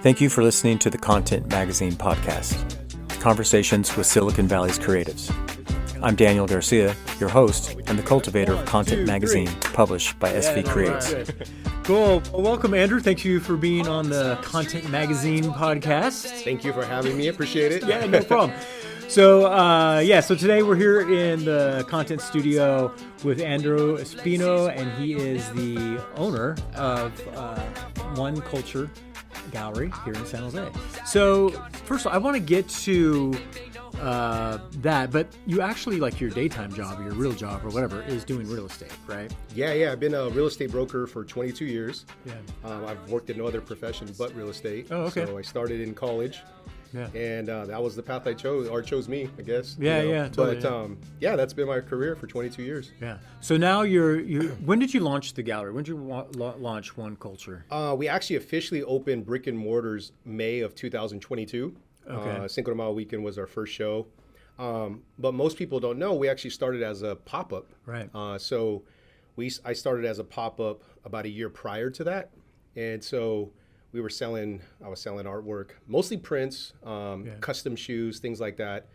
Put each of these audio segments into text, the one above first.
Thank you for listening to the Content Magazine podcast, Conversations with Silicon Valley's Creatives. I'm Daniel Garcia, your host and the cultivator of Content Magazine, published by SV Creates. Cool. Well, welcome, Andrew. Thank you for being on the Content Magazine podcast. Thank you for having me. Appreciate it. Yeah, no problem. So today we're here in the content studio with Andrew Espino, and he is the owner of 1Culture Gallery here in San Jose. So first of all, I want to get to that, but you actually, like, your daytime job, or your real job or whatever, is doing real estate, right? Yeah. I've been a real estate broker for 22 years. Yeah. I've worked in no other profession but real estate. Oh, okay. So I started in college. Yeah. And that was the path I chose, or chose me, I guess. Yeah, yeah. Totally, but that's been my career for 22 years. Yeah. So now when did you launch the gallery? When did you launch 1Culture? We actually officially opened brick-and-mortars May of 2022. Okay. Cinco de Mayo weekend was our first show. But most people don't know, we actually started as a pop-up. Right. I started as a pop-up about a year prior to that. And so I was selling artwork, mostly prints, custom shoes, things like that,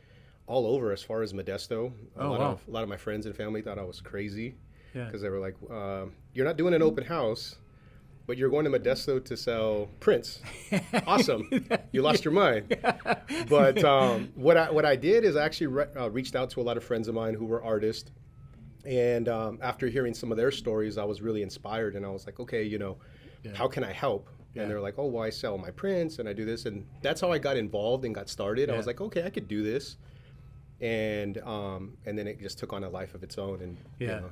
all over as far as Modesto. A lot of my friends and family thought I was crazy because they were like, you're not doing an open house, but you're going to Modesto to sell prints. Awesome. You lost your mind. But what I did is I actually reached out to a lot of friends of mine who were artists. And after hearing some of their stories, I was really inspired. And I was like, okay, how can I help? And they're like, oh, well, I sell my prints and I do this. And that's how I got involved and got started. I was like, okay, I could do this. And then it just took on a life of its own. And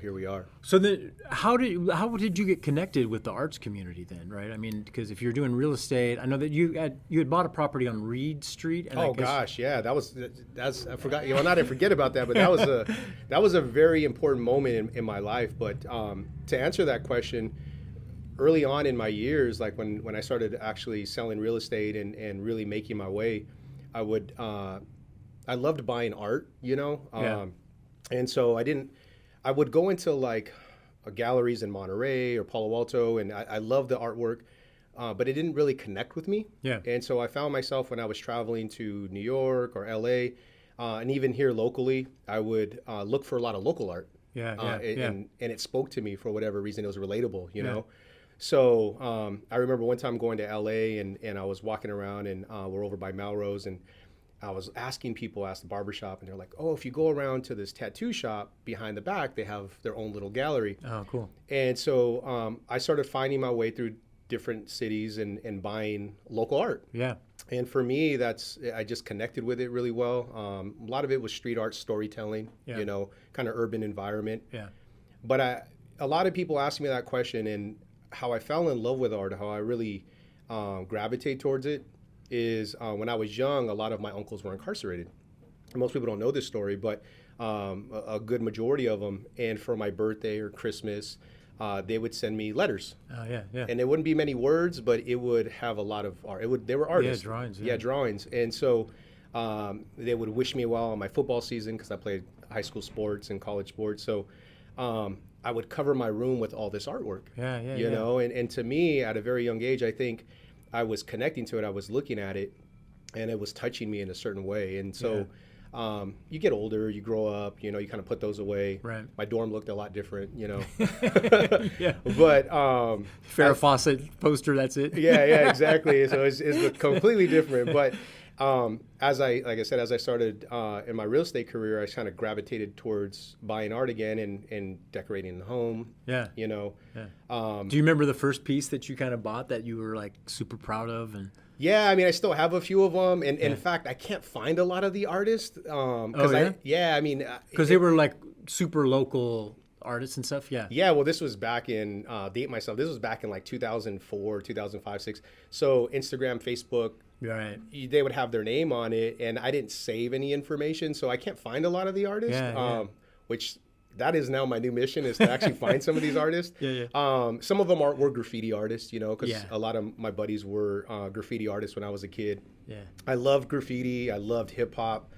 here we are. So then how did you get connected with the arts community then, right? I mean, because if you're doing real estate, I know that you had bought a property on Reed Street. And that's I forgot. Not to forget about that, but that was a very important moment in my life. But to answer that question, early on in my years, like when I started actually selling real estate and really making my way, I loved buying art, and so I would go into like galleries in Monterey or Palo Alto, and I loved the artwork, but it didn't really connect with me. Yeah. And so I found myself when I was traveling to New York or LA, and even here locally, I would look for a lot of local art. And it spoke to me for whatever reason. It was relatable, know. So I remember one time going to LA and I was walking around and we're over by Melrose, and I was asking people at the barbershop, and they're like, oh, if you go around to this tattoo shop behind the back, they have their own little gallery. Oh, cool. And so I started finding my way through different cities and buying local art. Yeah. And for me, I just connected with it really well. A lot of it was street art storytelling, kind of urban environment. Yeah. But a lot of people ask me that question, and how I fell in love with art, how I really gravitate towards it, is when I was young, a lot of my uncles were incarcerated. Most people don't know this story, but a good majority of them, and for my birthday or Christmas, they would send me letters. Oh, yeah. And it wouldn't be many words, but it would have a lot of art. They were artists. Yeah, drawings. Yeah, drawings. And so they would wish me well on my football season, because I played high school sports and college sports. So I would cover my room with all this artwork. You know, and to me, at a very young age, I think I was connecting to it. I was looking at it, and it was touching me in a certain way. And so you get older, you grow up, you kind of put those away. Right. My dorm looked a lot different, Yeah. But Farrah Fawcett poster, that's it. Yeah, exactly. So it's completely different. But as I started in my real estate career, I kind of gravitated towards buying art again and decorating the home. Yeah. Do you remember the first piece that you kind of bought that you were like super proud of? And yeah, I mean, I still have a few of them, and in fact, I can't find a lot of the artists. Because they were like super local artists and stuff. Yeah, well, this was back in date myself, this was back in like 2004, 2005, 6. So Instagram, Facebook, right, they would have their name on it, and I didn't save any information, so I can't find a lot of the artists. Which that is now my new mission, is to actually find some of these artists. Some of them were graffiti artists, because a lot of my buddies were graffiti artists when I was a kid. I loved graffiti. I loved hip hop.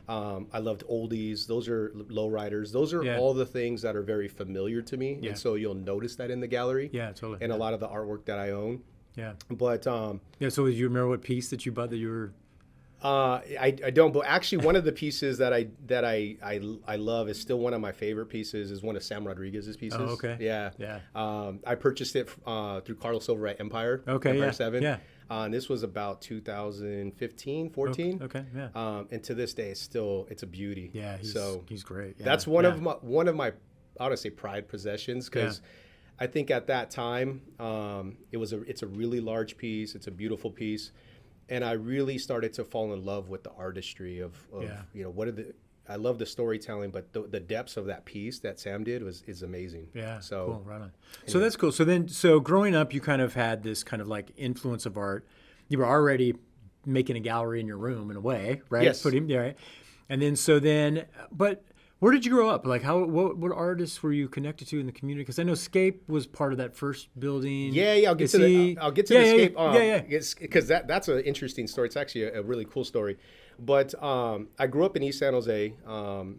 I loved oldies. Those are lowriders. Those are all the things that are very familiar to me. And so you'll notice that in the gallery. Yeah, totally. And a lot of the artwork that I own. Yeah. But yeah. So do you remember what piece that you bought that you were? I don't, but actually one of the pieces that I love is still one of my favorite pieces is one of Sam Rodriguez's pieces. Oh, okay. Yeah. Yeah. I purchased it through Carlos over at Empire. Okay. Empire Yeah. 7. Yeah. And this was about 2015, 14. Okay. Yeah. And to this day, it's a beauty. Yeah. He's great. Yeah. That's one of my, I want to say pride possessions because I think at that time it's a really large piece. It's a beautiful piece. And I really started to fall in love with the artistry of I love the storytelling, but the depths of that piece that Sam did is amazing. Yeah. So cool. Right on. So that's cool. So growing up, you kind of had this kind of like influence of art. You were already making a gallery in your room in a way, right? Yes. Right. And but where did you grow up? Like what artists were you connected to in the community? Because I know Scape was part of that first building. Yeah. I'll get to the Scape. Yeah. Because that's an interesting story. It's actually a really cool story. But I grew up in East San Jose.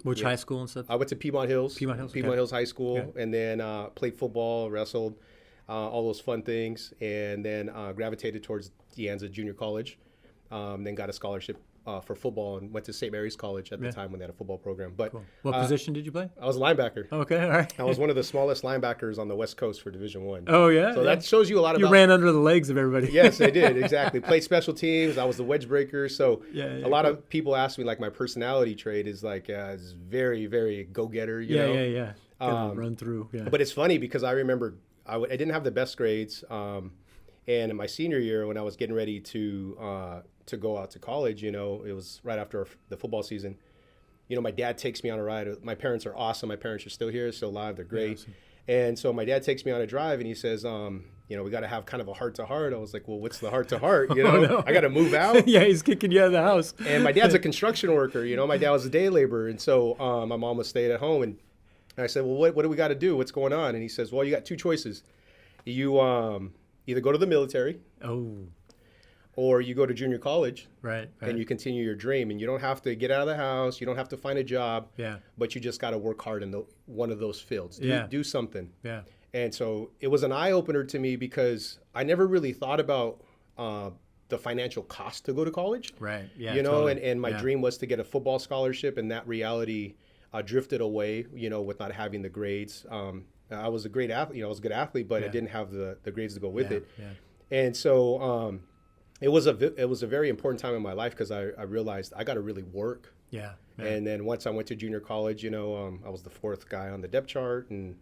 Which high school and stuff? I went to Piedmont Hills. Piedmont Hills High School, and then played football, wrestled, all those fun things, and then gravitated towards De Anza Junior College. Then got a scholarship for football and went to St. Mary's College at the time when they had a football program. But cool. What position did you play? I was a linebacker. Okay, all right. I was one of the smallest linebackers on the West Coast for Division I. Oh, yeah? So that shows you a lot about... You ran under the legs of everybody. Yes, I did, exactly. Played special teams. I was the wedge breaker. So a lot of people ask me, like, my personality trait is, like, is very, very go-getter, you know? Yeah. Kind of run through, yeah. But it's funny because I remember I didn't have the best grades. And in my senior year, when I was getting ready to go out to college, it was right after the football season. My dad takes me on a ride. My parents are awesome. My parents are still here, still alive. They're great. Awesome. And so my dad takes me on a drive, and he says, we got to have kind of a heart-to-heart. I was like, well, what's the heart-to-heart? No. I got to move out. Yeah, he's kicking you out of the house. And my dad's a construction worker. My dad was a day laborer. And so my mom was staying at home. And I said, well, what do we got to do? What's going on? And he says, well, you got two choices. You either go to the military. Oh. Or you go to junior college, right, and you continue your dream, and you don't have to get out of the house, you don't have to find a job, but you just got to work hard in one of those fields. Do something. Yeah. And so it was an eye opener to me because I never really thought about the financial cost to go to college. Right. Yeah. Totally. And my dream was to get a football scholarship, and that reality drifted away. With not having the grades. I was a great athlete. I was a good athlete, but I didn't have the grades to go with it. Yeah. And so. It was a very important time in my life because I realized I got to really work. Yeah. And then once I went to junior college, I was the fourth guy on the depth chart, and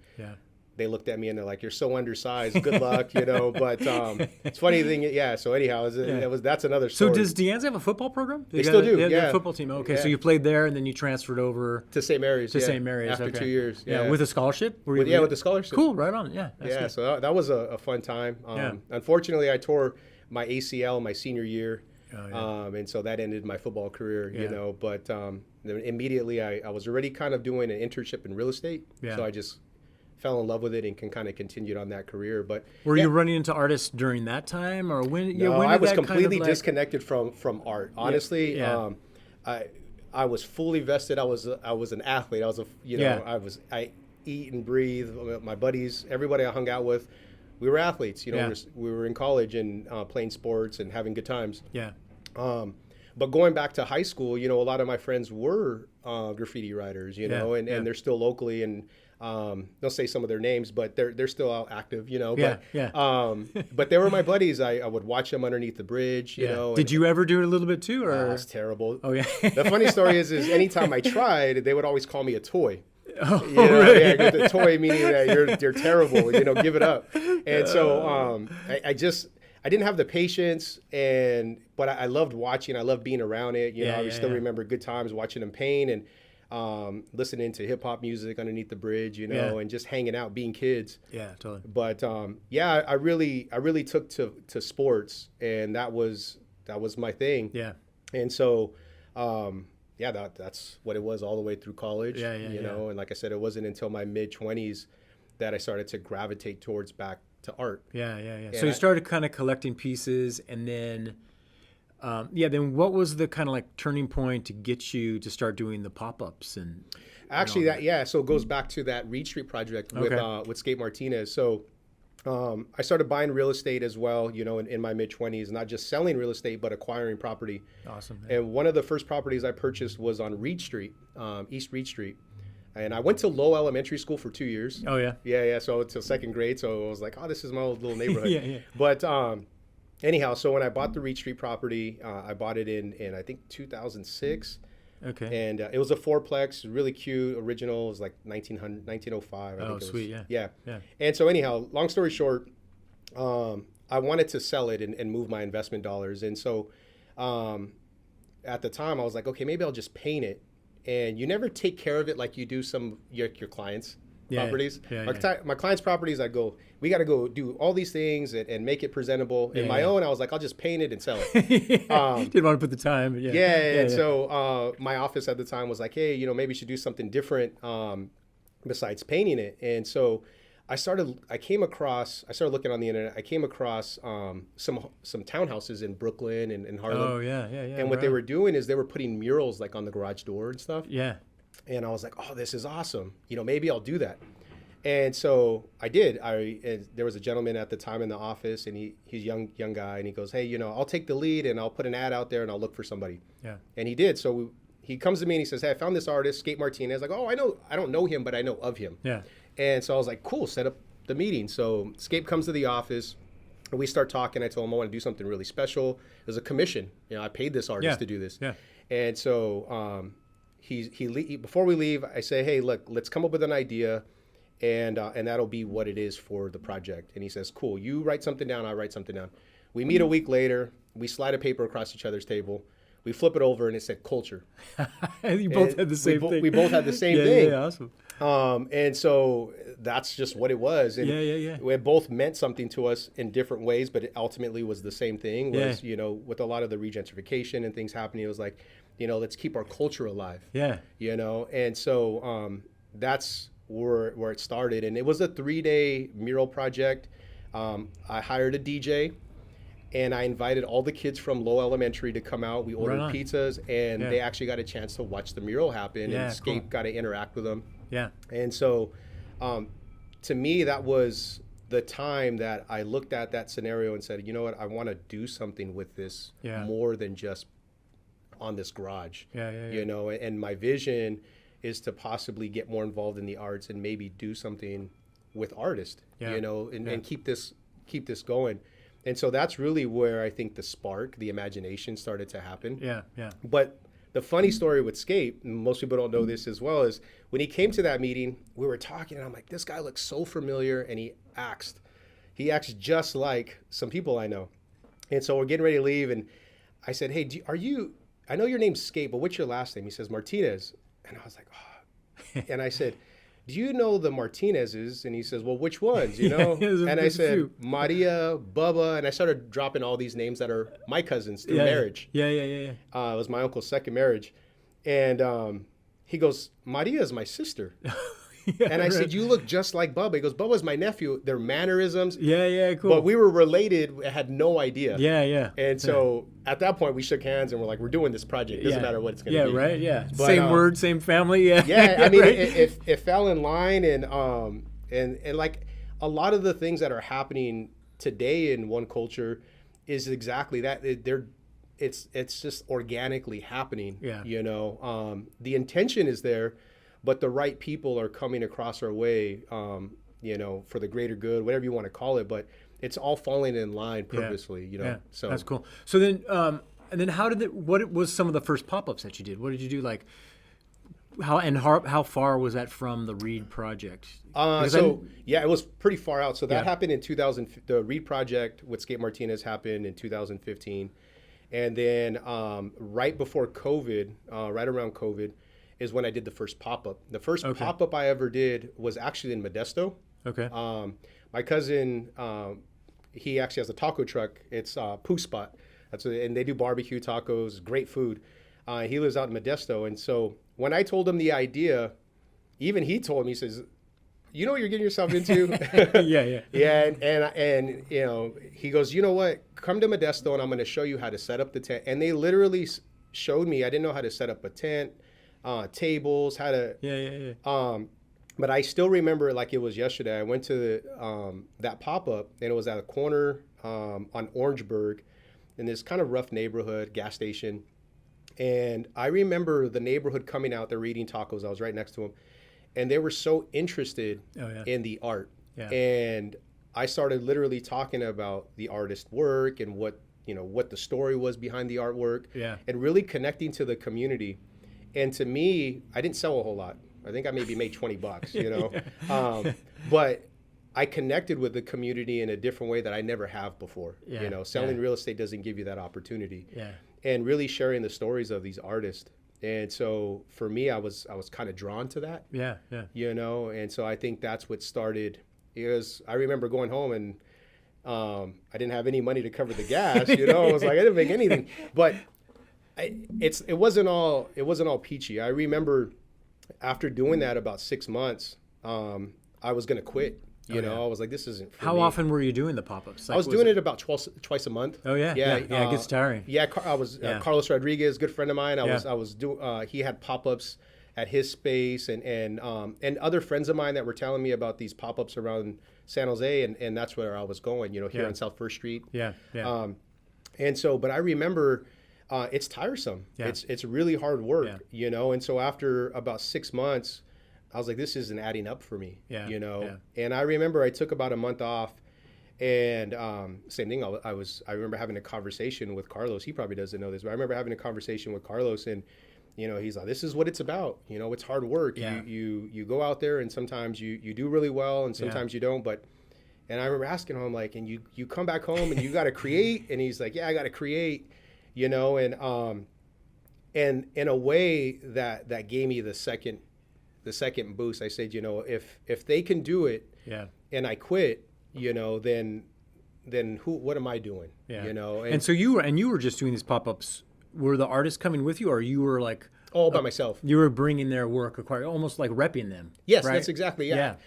they looked at me and they're like, "You're so undersized. Good luck," But it's funny thing. Yeah. So anyhow, that's another story. So does De Anza have a football program? They still do. They have a football team. Okay. Yeah. So you played there and then you transferred over to St. Mary's. St. Mary's after 2 years. Yeah. With a scholarship. With the scholarship. Cool. Right on. Yeah. Good. So that was a fun time. Unfortunately, I tore my ACL my senior year. And so that ended my football career, but then immediately I was already kind of doing an internship in real estate. So I just fell in love with it and can kind of continued on that career. But were you running into artists during that time, or when? No, when I was completely disconnected from art. Honestly, I was fully vested. I was an athlete. I eat and breathe. My buddies, everybody I hung out with. We were athletes, we were in college and playing sports and having good times. Yeah. But going back to high school, a lot of my friends were graffiti writers, and they're still locally, and they'll say some of their names, but they're still out active, But they were my buddies. I would watch them underneath the bridge, Did you ever do it a little bit too, or? It's terrible. Oh yeah. The funny story is anytime I tried, they would always call me a toy. Oh, really? Yeah, the toy meaning that you're terrible, give it up. And so I didn't have the patience, but I loved watching. I loved being around it. I still remember good times watching them paint and listening to hip hop music underneath the bridge, and just hanging out, being kids. Yeah, totally. But I really took to sports, and that was my thing. Yeah. And so. That's what it was all the way through college. And like I said, it wasn't until my mid-20s that I started to gravitate towards back to art. Yeah. So you started kind of collecting pieces, and then, then what was the kind of like turning point to get you to start doing the pop-ups and? Actually, so it goes back to that Reed Street project with Skate Martinez. So I started buying real estate as well, in my mid-20s, not just selling real estate, but acquiring property. Awesome. And one of the first properties I purchased was on Reed Street, East Reed Street. And I went to Low Elementary School for 2 years. Oh, yeah? Yeah. So until second grade. So I was like, oh, this is my old little neighborhood. Yeah. But anyhow, so when I bought the Reed Street property, I bought it in I think, 2006. Okay. And it was a fourplex, really cute, original. It was like 1905. I think it was. Sweet, yeah. Yeah. And so anyhow, long story short, I wanted to sell it and move my investment dollars. And so at the time, I was like, okay, maybe I'll just paint it. And you never take care of it like you do some your clients' properties. My clients' properties, I go, we got to go do all these things and make it presentable. In my own, I was like, I'll just paint it and sell it. Didn't want to put the time. And so my office at the time was like, hey, maybe you should do something different besides painting it. And so I started looking on the internet. I came across some townhouses in Brooklyn and in Harlem. Oh, yeah. And what they were doing is they were putting murals like on the garage door and stuff. Yeah. And I was like, oh, this is awesome. Maybe I'll do that. And so I did. There was a gentleman at the time in the office, and he's a young guy, and he goes, hey, I'll take the lead and I'll put an ad out there and I'll look for somebody. Yeah. And he did. So he comes to me and he says, hey, I found this artist, Skate Martinez. Like, oh, I don't know him, but I know of him. Yeah. And so I was like, cool, set up the meeting. So Scape comes to the office and we start talking. I told him I want to do something really special. There's a commission. I paid this artist to do this. Yeah. And so before we leave, I say, hey, look, let's come up with an idea and that'll be what it is for the project. And he says, cool, you write something down, I write something down. We meet a week later, we slide a paper across each other's table. We flip it over and it said culture. You both had the same thing. We both had the same thing. Yeah, awesome. And so that's just what it was. And it both meant something to us in different ways, but it ultimately was the same thing. With a lot of the regentrification and things happening, it was like, let's keep our culture alive. Yeah. And so that's where it started. And it was a 3-day mural project. I hired a DJ. And I invited all the kids from Low Elementary to come out. We ordered pizzas, and they actually got a chance to watch the mural happen. And Scape got to interact with them. Yeah. And so, to me, that was the time that I looked at that scenario and said, you know what, I want to do something with this more than just on this garage. And my vision is to possibly get more involved in the arts and maybe do something with artists. And keep this going. And so that's really where I think the spark, the imagination started to happen. Yeah. But the funny story with Scape, and most people don't know this as well, is when he came to that meeting, we were talking, and I'm like, this guy looks so familiar, and he acts just like some people I know. And so we're getting ready to leave, and I said, hey, I know your name's Scape, but what's your last name? He says, Martinez. And I was like, oh. And I said, do you know the Martinezes? And he says, well, which ones, And I said, Maria, Bubba, and I started dropping all these names that are my cousins through marriage. Yeah. It was my uncle's second marriage. And he goes, Maria is my sister. And I said, you look just like Bubba. He goes, Bubba's my nephew. Their mannerisms. Cool. But we were related. I had no idea. And so at that point, we shook hands and we're like, we're doing this project. Doesn't matter what it's going to be. Right. But, same word, same family. I mean, it fell in line. And like a lot of the things that are happening today in 1Culture is exactly that. It's just organically happening. The intention is there. But the right people are coming across our way, for the greater good, whatever you want to call it. But it's all falling in line purposely, So that's cool. So then, and then what was some of the first pop-ups that you did? What did you do? Like, how far was that from the Reed project? It was pretty far out. So that happened in 2000. The Reed project with Skate Martinez happened in 2015, and then right before COVID, right around COVID, is when I did the first pop-up. The first pop-up I ever did was actually in Modesto. Okay. My cousin, he actually has a taco truck. It's Poo Spot. And they do barbecue tacos, great food. He lives out in Modesto. And so when I told him the idea, even he told me, he says, you know what you're getting yourself into? And he goes, you know what? Come to Modesto and I'm going to show you how to set up the tent. And they literally showed me. I didn't know how to set up a tent. Tables, how to But I still remember it like it was yesterday. I went to that pop-up, and it was at a corner on Orangeburg in this kind of rough neighborhood, gas station. And I remember the neighborhood coming out, they're eating tacos. I was right next to them. And they were so interested in the art. Yeah. And I started literally talking about the artist work and what the story was behind the artwork, and really connecting to the community. And to me, I didn't sell a whole lot. I think I maybe made $20, but I connected with the community in a different way that I never have before. Selling real estate doesn't give you that opportunity. And really sharing the stories of these artists. And so for me, I was kind of drawn to that. And so I think that's what started. Because I remember going home and I didn't have any money to cover the gas. I was like, I didn't make anything. But it wasn't all peachy. I remember after doing that about 6 months, I was going to quit. I was like, this isn't for me. How often were you doing the pop-ups? Like, I was doing it about twice a month. Oh yeah, yeah. It gets tiring. Yeah, I was Carlos Rodriguez, good friend of mine. I was doing. He had pop-ups at his space, and other friends of mine that were telling me about these pop-ups around San Jose, and that's where I was going. Here on South First Street. And so, but I remember, it's tiresome. It's really hard work. And so after about 6 months, I was like, this isn't adding up for me, And I remember I took about a month off, and same thing. I remember having a conversation with Carlos. He probably doesn't know this, but I remember having a conversation with Carlos, and he's like, this is what it's about. It's hard work. You go out there, and sometimes you do really well, and sometimes you don't. And I remember asking him, like, and you come back home and you got to create, and he's like, yeah, I got to create, and in a way that gave me the second boost. I said, if they can do it, and I quit, then what am I doing? And so you were just doing these pop-ups. Were the artists coming with you, or you were like all by myself? You were bringing their work, almost like repping them. Yes, right? That's exactly and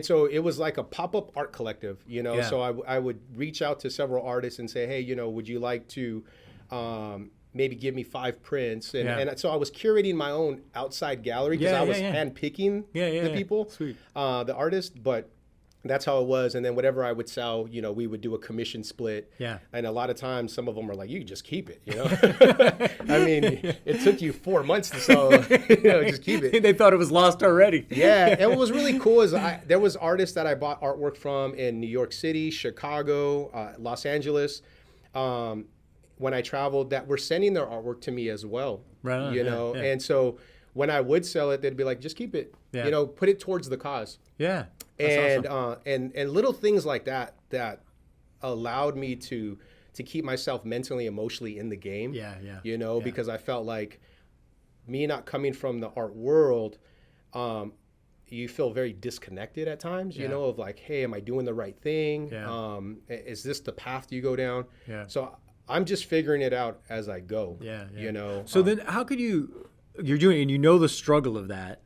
so it was like a pop-up art collective. So I would reach out to several artists and say, hey, would you like to maybe give me 5 prints, and so I was curating my own outside gallery because I was handpicking the people, the artists, but that's how it was. And then whatever I would sell, we would do a commission split. And a lot of times, some of them were like, "You can just keep it." I mean, it took you 4 months to sell. Just keep it. They thought it was lost already. And what was really cool is there was artists that I bought artwork from in New York City, Chicago, Los Angeles. When I traveled, that were sending their artwork to me as well. Right on, And so when I would sell it, they'd be like, just keep it, put it towards the cause. And awesome. and little things like that allowed me to keep myself mentally, emotionally in the game. Because I felt like me not coming from the art world, you feel very disconnected at times, of like, hey, am I doing the right thing? Is this the path you go down? So I'm just figuring it out as I go. So then how could you're doing, and the struggle of that,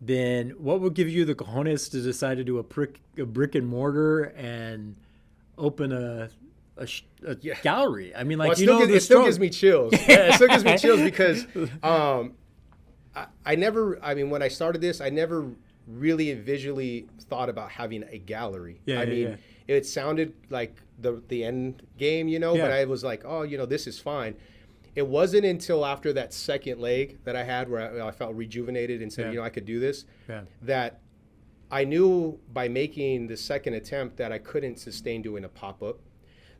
then what would give you the cojones to decide to do a brick and mortar and open a gallery? I mean, like, it still gives me chills. It still gives me chills because when I started this, I never really visually thought about having a gallery. It sounded like the end game, but I was like, oh, this is fine. It wasn't until after that second leg that I had where I felt rejuvenated and said, I could do this, that I knew by making the second attempt that I couldn't sustain doing a pop-up,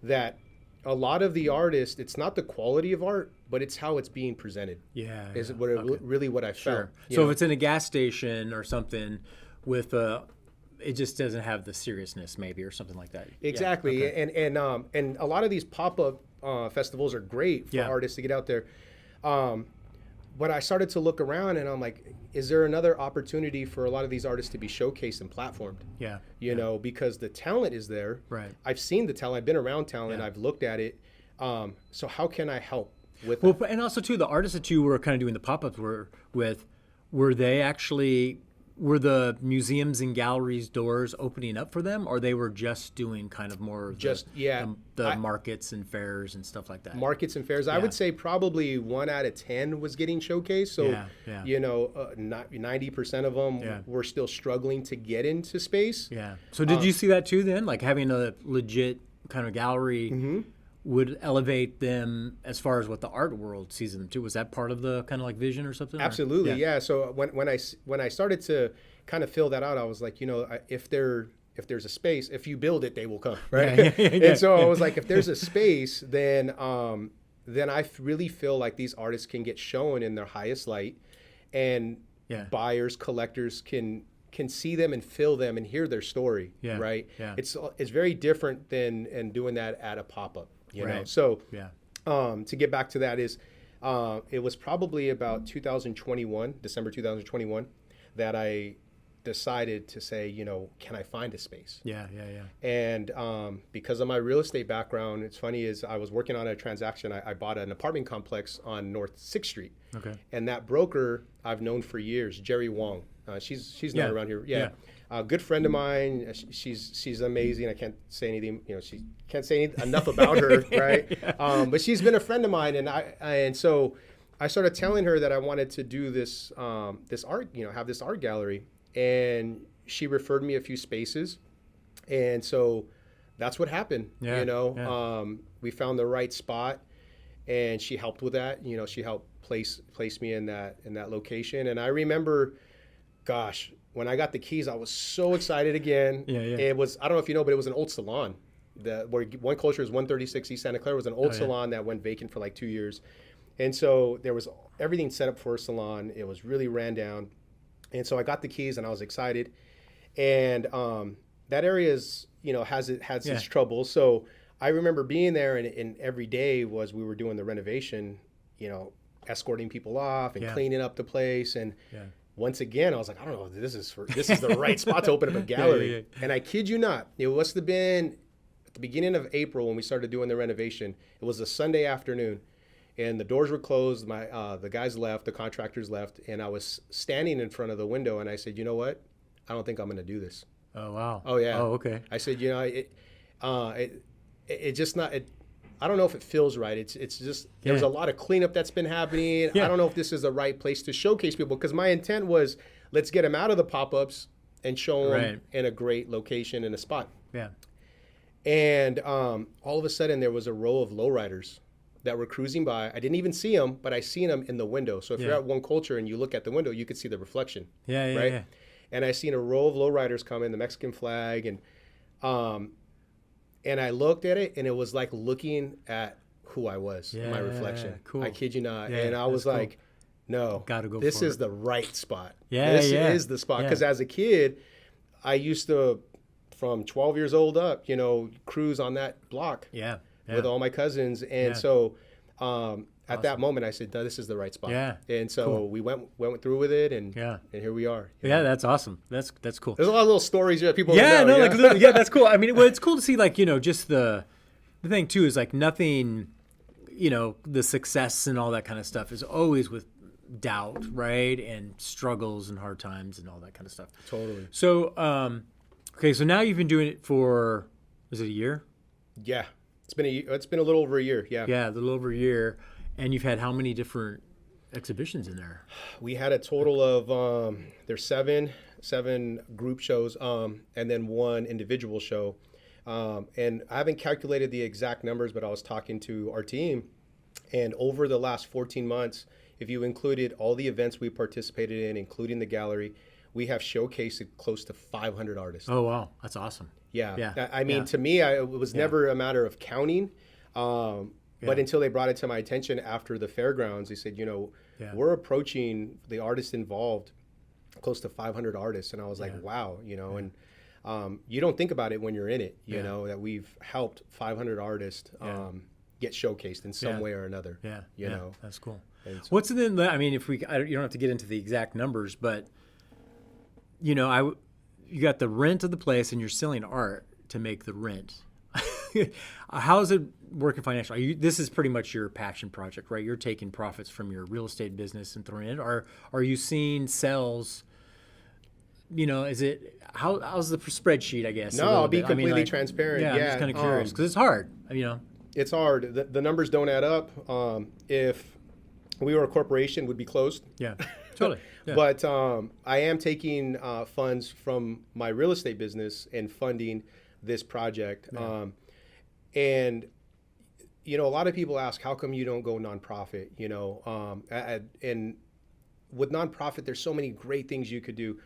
that a lot of the artists, it's not the quality of art, but it's how it's being presented. Is really what I felt. So if it's in a gas station or something with it just doesn't have the seriousness maybe or something like that. Exactly. And a lot of these pop-up festivals are great for artists to get out there. But I started to look around and I'm like, is there another opportunity for a lot of these artists to be showcased and platformed? Because the talent is there. Right. I've seen the talent. I've been around talent. I've looked at it. So how can I help with that? And also too, the artists that you were kind of doing the pop-ups were they actually were the museums and galleries doors opening up for them, or they were just doing kind of more of the markets and fairs and stuff like that? Markets and fairs. I would say probably 1 out of 10 was getting showcased. So, 90% of them were still struggling to get into space. Yeah. So did you see that too then? Like having a legit kind of gallery would elevate them as far as what the art world sees them too. Was that part of the kind of like vision or something? Absolutely, yeah. So when I started to kind of fill that out, I was like, if there's a space, if you build it, they will come, right? And so I was like, if there's a space, then I really feel like these artists can get shown in their highest light, and buyers, collectors can see them and feel them and hear their story, right? Yeah. It's very different than doing that at a pop-up. You know, so to get back to that is, it was probably about December 2021, that I decided to say, can I find a space? Yeah. And because of my real estate background, it's funny is I was working on a transaction. I bought an apartment complex on North 6th Street. Okay. And that broker I've known for years, Jerry Wong. She's not around here. Yeah. A good friend of mine. She's amazing. I can't say anything. She can't say enough about her, right? But she's been a friend of mine, and so I started telling her that I wanted to do this this art, have this art gallery, and she referred me a few spaces, and so that's what happened. We found the right spot, and she helped with that. She helped place me in that location, and I remember, gosh, when I got the keys, I was so excited again. It was, I don't know if you know, but it was an old salon. Where 1Culture is 136 East Santa Clara. It was an old salon that went vacant for like 2 years. And so there was everything set up for a salon. It was really ran down. And so I got the keys and I was excited. And that area is, has its troubles. So I remember being there, and every day was we were doing the renovation, escorting people off and cleaning up the place. And once again, I was like, I don't know if this is the right spot to open up a gallery. And I kid you not, it must have been at the beginning of April when we started doing the renovation. It was a Sunday afternoon, and the doors were closed. The guys left, the contractors left, and I was standing in front of the window, and I said, you know what? I don't think I'm going to do this. Oh, wow. Oh, yeah. Oh, okay. I said, it just not. I don't know if it feels right. It's just, there's a lot of cleanup that's been happening. I don't know if this is the right place to showcase people, because my intent was, let's get them out of the pop-ups and show them in a great location in a spot. Yeah. And all of a sudden there was a row of lowriders that were cruising by. I didn't even see them, but I seen them in the window. So if you're at 1Culture and you look at the window, you could see the reflection. Right? And I seen a row of lowriders come in, the Mexican flag, and I looked at it, and it was like looking at who I was, my reflection. Cool. I kid you not. And I was like, no, this is the right spot. This is the spot. Because as a kid, I used to, from 12 years old up, cruise on that block with all my cousins. And so at that moment, I said, this is the right spot. Yeah. And so we went through with it, and here we are. Yeah, that's awesome. That's cool. There's a lot of little stories that people don't know. That's cool. I mean, it's cool to see, like, just the thing too is like nothing, the success and all that kind of stuff is always with doubt, right? And struggles and hard times and all that kind of stuff. Totally. So, okay, so now you've been doing it for, is it a year? Yeah. It's been a little over a year. Yeah. Yeah, a little over a year. And you've had how many different exhibitions in there? We had a total of there's seven group shows, and then one individual show. And I haven't calculated the exact numbers, but I was talking to our team, and over the last 14 months, if you included all the events we participated in, including the gallery, we have showcased close to 500 artists. Oh, wow. That's awesome. Yeah. I mean, to me, it was never a matter of counting. But until they brought it to my attention after the fairgrounds, they said, we're approaching the artists involved close to 500 artists. And I was like, wow, and you don't think about it when you're in it, you know, that we've helped 500 artists get showcased in some way or another. You know, that's cool. So, what's it then? I mean, you don't have to get into the exact numbers, but you got the rent of the place and you're selling art to make the rent. How is it working financially? This is pretty much your passion project, right? You're taking profits from your real estate business and throwing it. Are you seeing sales is it, how's the spreadsheet, I guess? No, I'll be completely transparent. Yeah, I'm just kind of curious because it's hard, It's hard. The numbers don't add up. If we were a corporation, would be closed. Yeah, totally. Yeah. But I am taking funds from my real estate business and funding this project. Yeah. And a lot of people ask, how come you don't go nonprofit? And with nonprofit, there's so many great things you could do.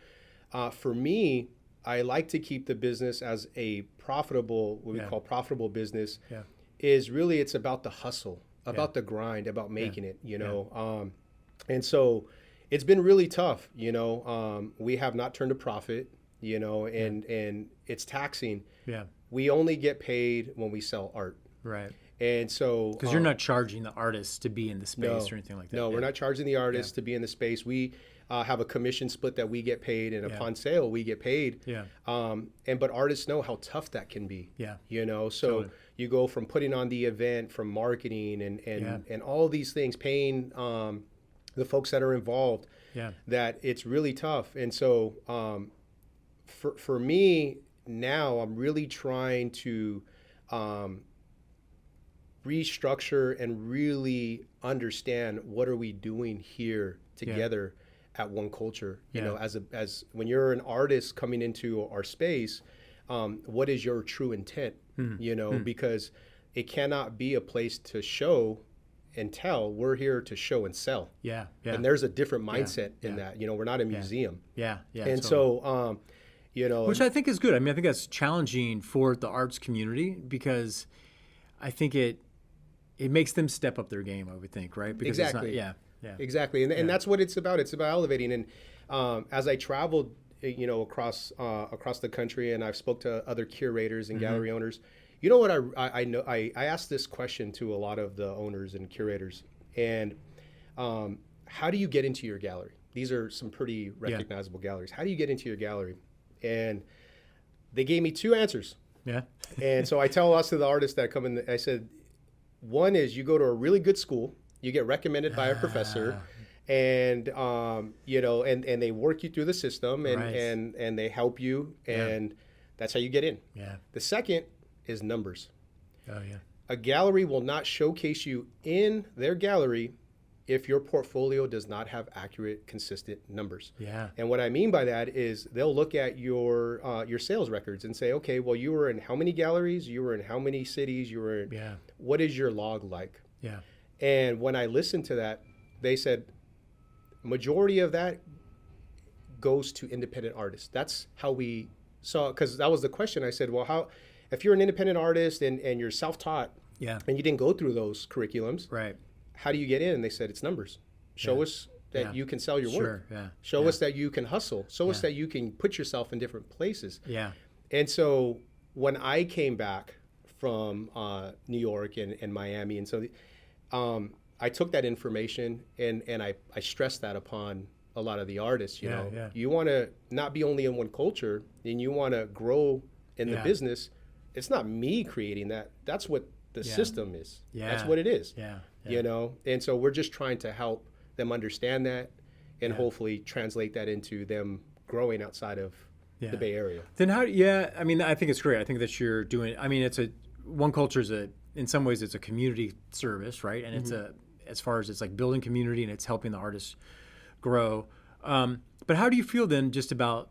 For me, I like to keep the business as a profitable, what we call profitable business. Yeah. Is really, it's about the hustle, about the grind, about making it, and so it's been really tough, we have not turned a profit, and it's taxing. Yeah. We only get paid when we sell art. Right. And so, because you're not charging the artists to be in the space or anything like that. No, we're not charging the artists to be in the space. We have a commission split that we get paid, and upon sale we get paid. Yeah. But artists know how tough that can be. Yeah. So Totally. you go from putting on the event, from marketing, and all these things, paying the folks that are involved. Yeah. That it's really tough. And so for me now, I'm really trying to restructure and really understand what are we doing here together at 1Culture. As when you're an artist coming into our space, what is your true intent? Because it cannot be a place to show and tell. We're here to show and sell. Yeah. And there's a different mindset in that. We're not a museum. Yeah. And totally. so which I think is good. I mean, I think that's challenging for the arts community because I think it makes them step up their game, I would think, right? Because exactly. It's not, Exactly. And that's what it's about. It's about elevating. And as I traveled, across the country, and I've spoke to other curators and gallery owners, what I know, I asked this question to a lot of the owners and curators, and how do you get into your gallery? These are some pretty recognizable galleries. How do you get into your gallery? And they gave me two answers. Yeah. And so I tell lots of the artists that come in, I said, one is you go to a really good school, you get recommended by a professor, and and they work you through the system, and they help you, and that's how you get in. Yeah. The second is numbers. Oh yeah. A gallery will not showcase you in their gallery if your portfolio does not have accurate, consistent numbers. Yeah. And what I mean by that is they'll look at your sales records and say, okay, well, you were in how many galleries? You were in how many cities? You were in, what is your log like? Yeah. And when I listened to that, they said, majority of that goes to independent artists. That's how we saw, because that was the question. I said, well, if you're an independent artist and you're self-taught, and you didn't go through those curriculums, right? How do you get in? And they said, it's numbers. Show us that you can sell your work. Show us that you can hustle. Show us that you can put yourself in different places. Yeah. And so when I came back from New York and Miami, and so I took that information and I stressed that upon a lot of the artists. You want to not be only in 1Culture, and you want to grow in the business. It's not me creating that. That's what the system is. That's what it is. And so we're just trying to help them understand that and hopefully translate that into them growing outside of the Bay Area. Then I mean, I think it's great. I think that you're doing, I mean, 1Culture is in some ways it's a community service, right? And it's as far as it's like building community and it's helping the artists grow. But how do you feel then just about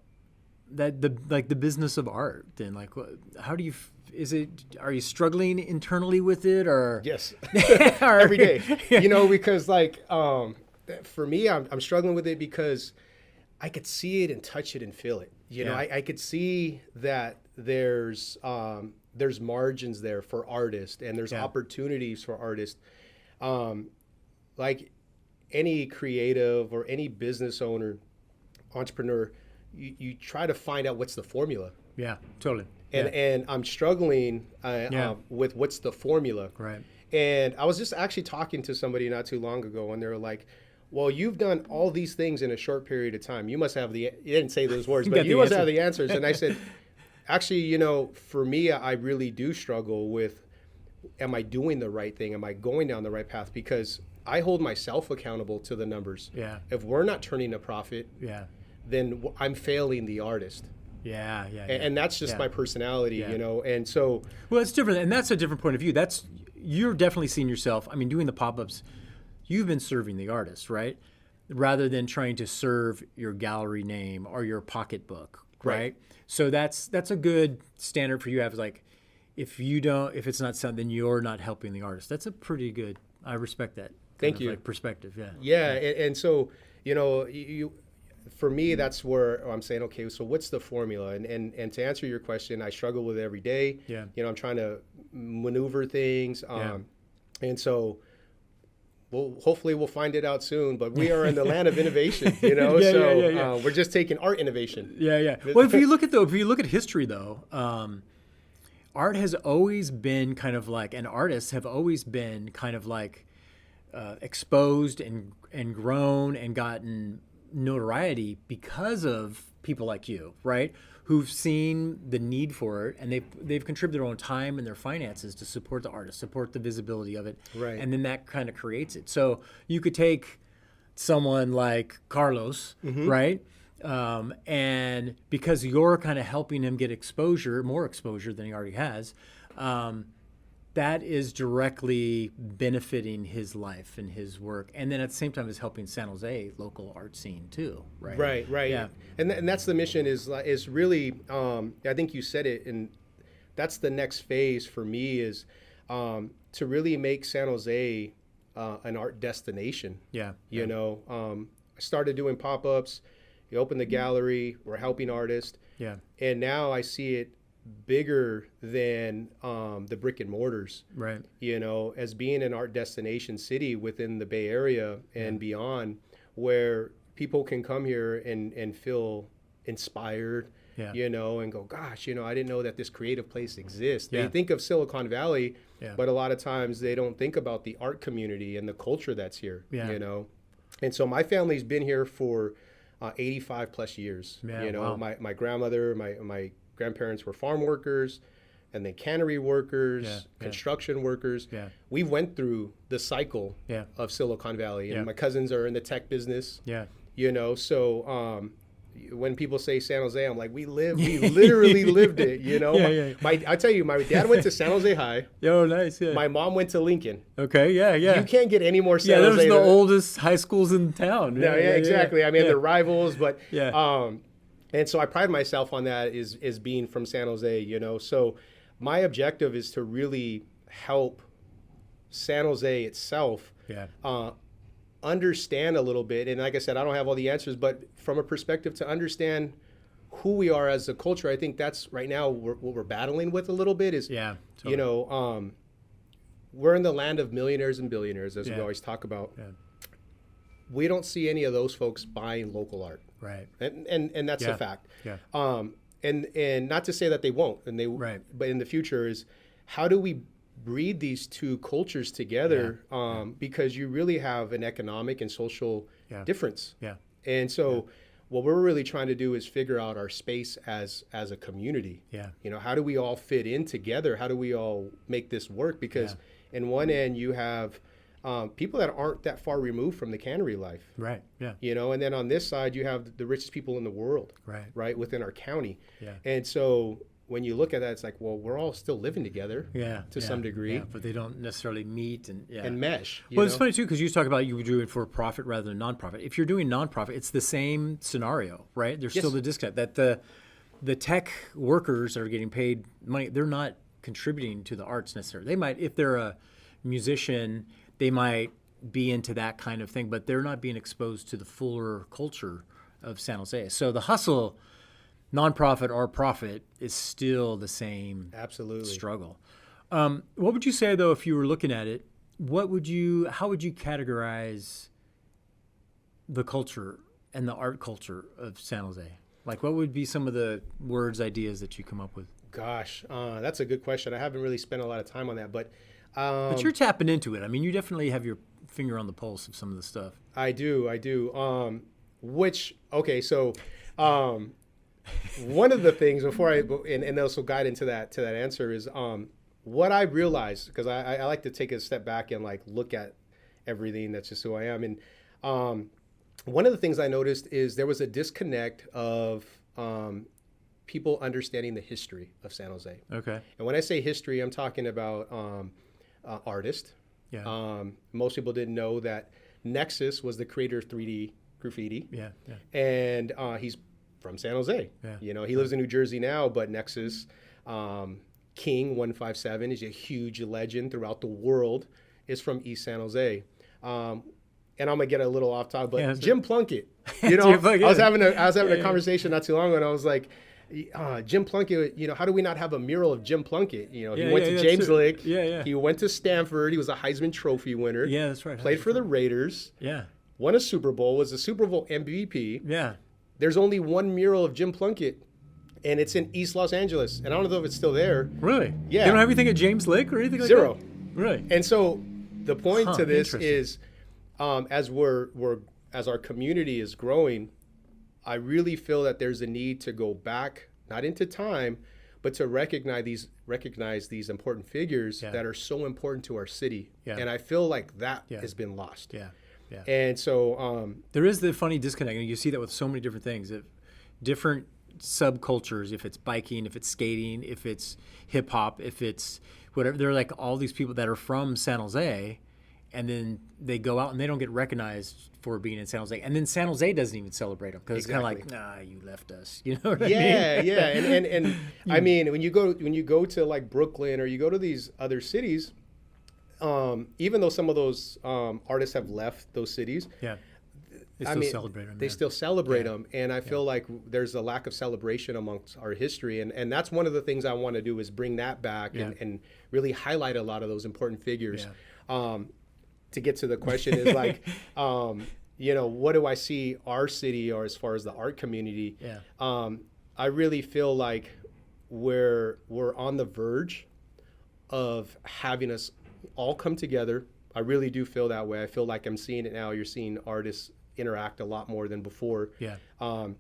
that, the business of art then? Like, how do you, are you struggling internally with it or? Yes, every day, because for me, I'm struggling with it because I could see it and touch it and feel it. I could see that there's margins there for artists and there's opportunities for artists. Like any creative or any business owner, entrepreneur, you try to find out what's the formula. Yeah, totally. And I'm struggling with what's the formula. Right. And I was just actually talking to somebody not too long ago, and they were like, well, you've done all these things in a short period of time. You must have you didn't say those words, but you must have the answers. And I said, actually, for me, I really do struggle with, am I doing the right thing? Am I going down the right path? Because I hold myself accountable to the numbers. Yeah. If we're not turning a profit, then I'm failing the artist. Yeah. And that's just my personality, you know. And so, well, it's different, and that's a different point of view. You're definitely seeing yourself. I mean, doing the pop-ups, you've been serving the artist, right? Rather than trying to serve your gallery name or your pocketbook, right? So that's a good standard for you to have. Like, if it's not something, then you're not helping the artist. That's a pretty good. I respect that. Thank you. Like perspective, yeah. Yeah, and so for me, that's where I'm saying, okay, so what's the formula? And to answer your question, I struggle with it every day. Yeah. I'm trying to maneuver things. And so, hopefully we'll find it out soon, but we are in the land of innovation, we're just taking art innovation. Yeah. Well, if you look at history though, art has always been kind of like, and artists have always been kind of like exposed and grown and gotten notoriety because of people like you, right? Who've seen the need for it, and they've contributed their own time and their finances to support the artist, support the visibility of it, right? And then that kind of creates it. So you could take someone like Carlos, right? And because you're kind of helping him get more exposure than he already has, that is directly benefiting his life and his work. And then at the same time is helping San Jose local art scene too, right? Right. Yeah. And that's the mission is really, I think you said it, and that's the next phase for me is to really make San Jose an art destination. Yeah. I started doing pop-ups, you open the gallery, we're helping artists. Yeah. And now I see it bigger than the brick and mortars, right? As being an art destination city within the Bay Area and beyond, where people can come here and feel inspired, and go, gosh, I didn't know that this creative place exists. They think of Silicon Valley, but a lot of times they don't think about the art community and the culture that's here, And so my family's been here for 85 plus years. Wow. My grandmother, my grandparents were farm workers, and then cannery workers, construction workers. Yeah. We went through the cycle of Silicon Valley, and my cousins are in the tech business. Yeah. So when people say San Jose, I'm like, we literally lived it. I tell you, my dad went to San Jose High. Oh, nice. Yeah. My mom went to Lincoln. Okay. Yeah. You can't get any more San Jose. Yeah, those are the oldest high schools in town. Yeah, exactly. I mean, they're rivals, but and so I pride myself on that is being from San Jose, So my objective is to really help San Jose itself understand a little bit. And like I said, I don't have all the answers, but from a perspective to understand who we are as a culture, I think that's right now what we're battling with a little bit is, totally. We're in the land of millionaires and billionaires, as we always talk about. Yeah. We don't see any of those folks buying local art. Right. And that's a fact. Yeah. And not to say that they won't, but in the future is how do we breed these two cultures together? Because you really have an economic and social difference. Yeah. And so what we're really trying to do is figure out our space as a community. Yeah. How do we all fit in together? How do we all make this work? Because in one end you have people that aren't that far removed from the cannery life. Right. Yeah. And then on this side, you have the richest people in the world. Right. Within our county. Yeah. And so when you look at that, it's like, well, we're all still living together. To some degree. Yeah, but they don't necessarily meet and mesh. Well, it's funny too because you talk about you were doing for profit rather than nonprofit. If you're doing nonprofit, it's the same scenario, right? There's still the disconnect that the tech workers are getting paid money. They're not contributing to the arts necessarily. They might, if they're a musician, they might be into that kind of thing, but they're not being exposed to the fuller culture of San Jose. So the hustle, nonprofit or profit, is still the same struggle. What would you say, though, if you were looking at it, how would you categorize the culture and the art culture of San Jose? Like, what would be some of the words, ideas that you come up with? Gosh, that's a good question. I haven't really spent a lot of time on that, but you're tapping into it. I mean, you definitely have your finger on the pulse of some of the stuff. I do. So one of the things before and also guide into that answer is what I realized, because I like to take a step back and like look at everything. That's just who I am. And one of the things I noticed is there was a disconnect of people understanding the history of San Jose. Okay. And when I say history, I'm talking about artists. Yeah. Most people didn't know that Nexus was the creator of 3D graffiti. Yeah. Yeah. And he's from San Jose. Yeah. You know, he lives in New Jersey now, but Nexus, King 157 is a huge legend throughout the world, is from East San Jose. And I'm gonna get a little off topic, but Jim Plunkett, you know, I was having a conversation not too long ago, and I was like, Jim Plunkett, you know, how do we not have a mural of Jim Plunkett? You know, he went to James Lick. He went to Stanford. He was a Heisman Trophy winner. Yeah, that's right. Played for the Raiders. Yeah. Won a Super Bowl. Was a Super Bowl MVP. Yeah. There's only one mural of Jim Plunkett, and it's in East Los Angeles. And I don't know if it's still there. Really? Yeah. They don't have anything at James Lick or anything like Zero. that? Really? And so the point to this is, as as our community is growing, I really feel that there's a need to go back, not into time, but to recognize these important figures that are so important to our city. Yeah. And I feel like that has been lost. Yeah. Yeah. And so there is the funny disconnect, and you see that with so many different things. Different subcultures, if it's biking, if it's skating, if it's hip hop, if it's whatever, they're like all these people that are from San Jose, and then they go out and they don't get recognized for being in San Jose, and then San Jose doesn't even celebrate them because it's kind of like, nah, you left us, you know what I mean? Yeah. And I mean, when you go to like Brooklyn or you go to these other cities, even though some of those artists have left those cities, they still celebrate them. They still celebrate them, and I feel like there's a lack of celebration amongst our history, and that's one of the things I want to do is bring that back and really highlight a lot of those important figures. To get to the question is like, you know, what do I see our city or as far as the art community? I really feel like we're on the verge of having us all come together. I really do feel that way. I feel like I'm seeing it now. You're seeing artists interact a lot more than before. And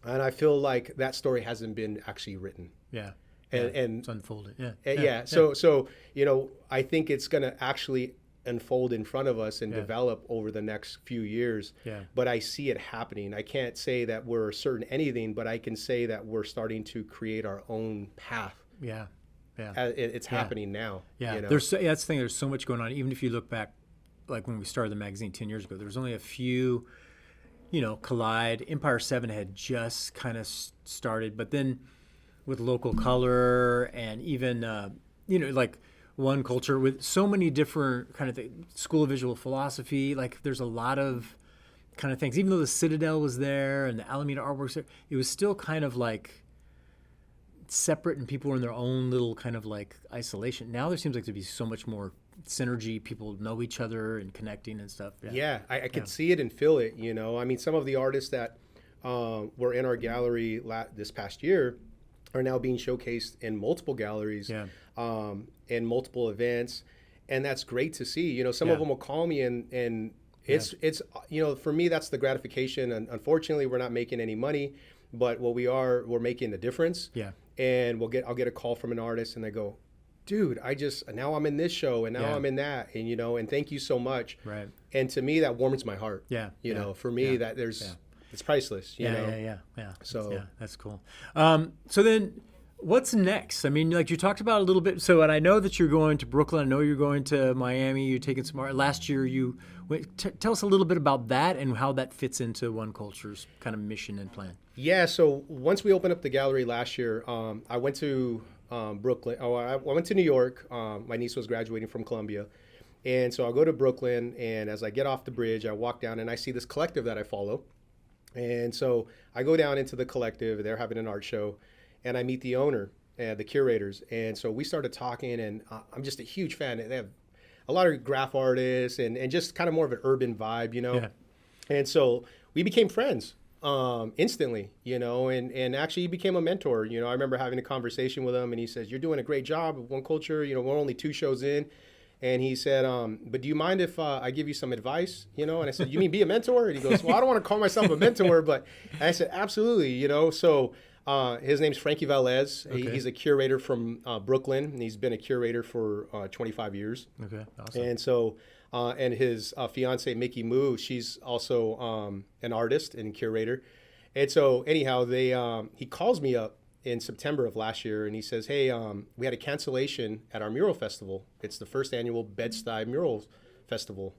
I feel like that story hasn't been actually written. And it's unfolded. So you know, I think it's going to actually unfold in front of us and develop over the next few years. But I see it happening. I can't say that we're certain anything, but I can say that we're starting to create our own path. It's happening now. You know? That's the thing. There's so much going on. Even if you look back, like when we started the magazine 10 years ago, there was only a few, you know, Collide, Empire 7 had just kind of started, but then with Local Color and even, you know, like 1Culture with so many different kind of things, School of Visual Philosophy, like there's a lot of kind of things. Even though the Citadel was there and the Alameda Artworks there, it was still kind of like separate and people were in their own little kind of like isolation. Now there seems like to be so much more synergy, people know each other and connecting and stuff. I could see it and feel it, you know. I mean, some of the artists that were in our gallery this past year are now being showcased in multiple galleries, in multiple events, and that's great to see. You know, some of them will call me and it's you know, for me that's the gratification. And unfortunately, we're not making any money, but what we're making a difference. And I'll get a call from an artist and they go, dude, now I'm in this show and now I'm in that, and you know, and thank you so much. And to me that warms my heart. You know, for me that it's priceless, you know. So that's cool. So then what's next? I mean, like you talked about a little bit. So, and I know that you're going to Brooklyn. I know you're going to Miami. You're taking some art. Last year you went. Tell us a little bit about that and how that fits into 1Culture's kind of mission and plan. Yeah. So once we opened up the gallery last year, I went to Brooklyn. I went to New York. My niece was graduating from Columbia. And so I'll go to Brooklyn. And as I get off the bridge, I walk down and I see this collective that I follow. And so I go down into the collective. They're having an art show. And I meet the owner, the curators. And so we started talking, and I'm just a huge fan. They have a lot of graph artists and just kind of more of an urban vibe, you know. And so we became friends instantly, you know, and actually he became a mentor. You know, I remember having a conversation with him, and he says, you're doing a great job at 1Culture. You know, we're only 2 shows in. And he said, but do you mind if I give you some advice, you know? And I said, you mean be a mentor? And he goes, well, I don't want to call myself a mentor, but and I said, absolutely, you know. So his name's Frankie Velez. He's a curator from Brooklyn, and he's been a curator for 25 years. Awesome. And so and his fiance, Mickey Moo, she's also an artist and curator. And so anyhow, he calls me up in September of last year, and he says, hey, we had a cancellation at our mural festival. It's the first annual Bed-Stuy Mural Festival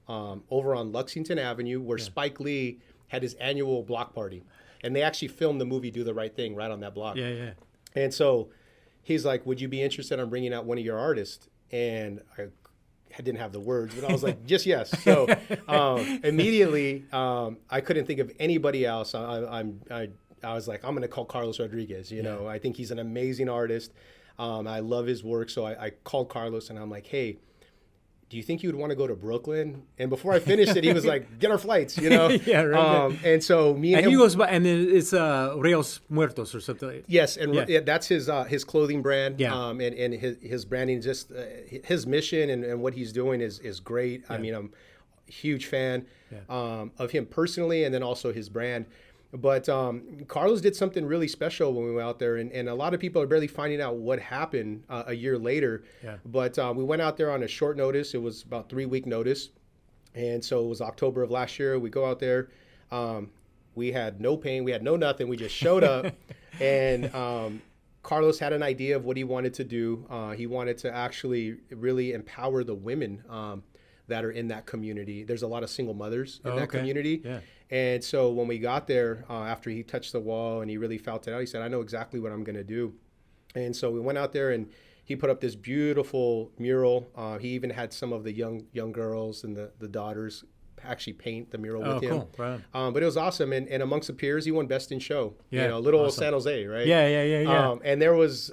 over on Lexington Avenue, where Spike Lee had his annual block party. And they actually filmed the movie Do the Right Thing right on that block. Yeah. And so he's like, would you be interested in bringing out one of your artists? And I didn't have the words, but I was like, just yes. So immediately, I couldn't think of anybody else. I was like, I'm going to call Carlos Rodriguez. You know, I think he's an amazing artist. I love his work. So I called Carlos and I'm like, hey, do you think you would want to go to Brooklyn? And before I finished it, he was like, get our flights, you know? Yeah, right. And so me and him. He goes by, and then it's Reos Muertos or something like that. Yes, and that's his clothing brand. Yeah. And his branding, just his mission and what he's doing is great. Yeah. I mean, I'm a huge fan of him personally, and then also his brand. But Carlos did something really special when we went out there, and a lot of people are barely finding out what happened a year later. Yeah. But we went out there on a short notice. It was about 3-week notice. And so it was October of last year. We go out there. We had no paint. We had no nothing. We just showed up. And Carlos had an idea of what he wanted to do. He wanted to actually really empower the women that are in that community. There's a lot of single mothers in that community. Yeah. And so when we got there, after he touched the wall and he really felt it out, he said, I know exactly what I'm going to do. And so we went out there and he put up this beautiful mural. He even had some of the young girls and the daughters actually paint the mural with him. Cool. Right. But it was awesome. And amongst the peers, he won Best in Show. Yeah. You know, little awesome. San Jose, right? Yeah. And there was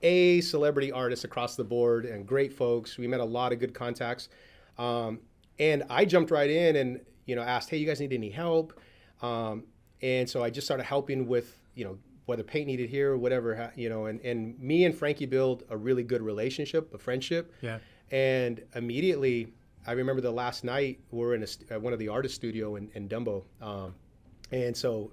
a celebrity artist across the board and great folks. We met a lot of good contacts. And I jumped right in and, you know, asked, hey, you guys need any help? And so I just started helping with, you know, whether paint needed here or whatever, you know, and me and Frankie built a really good relationship, a friendship. Yeah. And immediately, I remember the last night we were in one of the artist studio in Dumbo. And so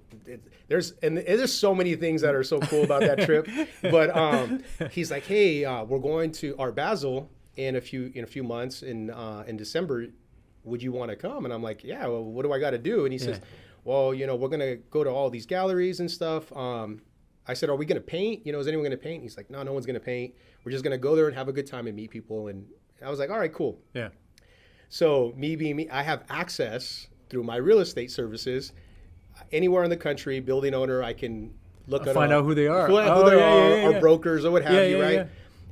there's so many things that are so cool about that trip. But he's like, hey, we're going to Art Basel in a few months in December. Would you want to come? And I'm like, yeah, well, what do I got to do? And he says, well, you know, we're going to go to all these galleries and stuff. I said, are we going to paint? You know, is anyone going to paint? And he's like, no one's going to paint. We're just going to go there and have a good time and meet people. And I was like, all right, cool. Yeah. So me being me, I have access through my real estate services anywhere in the country, building owner, I can find out who they are. Or brokers or what have you, right? Yeah.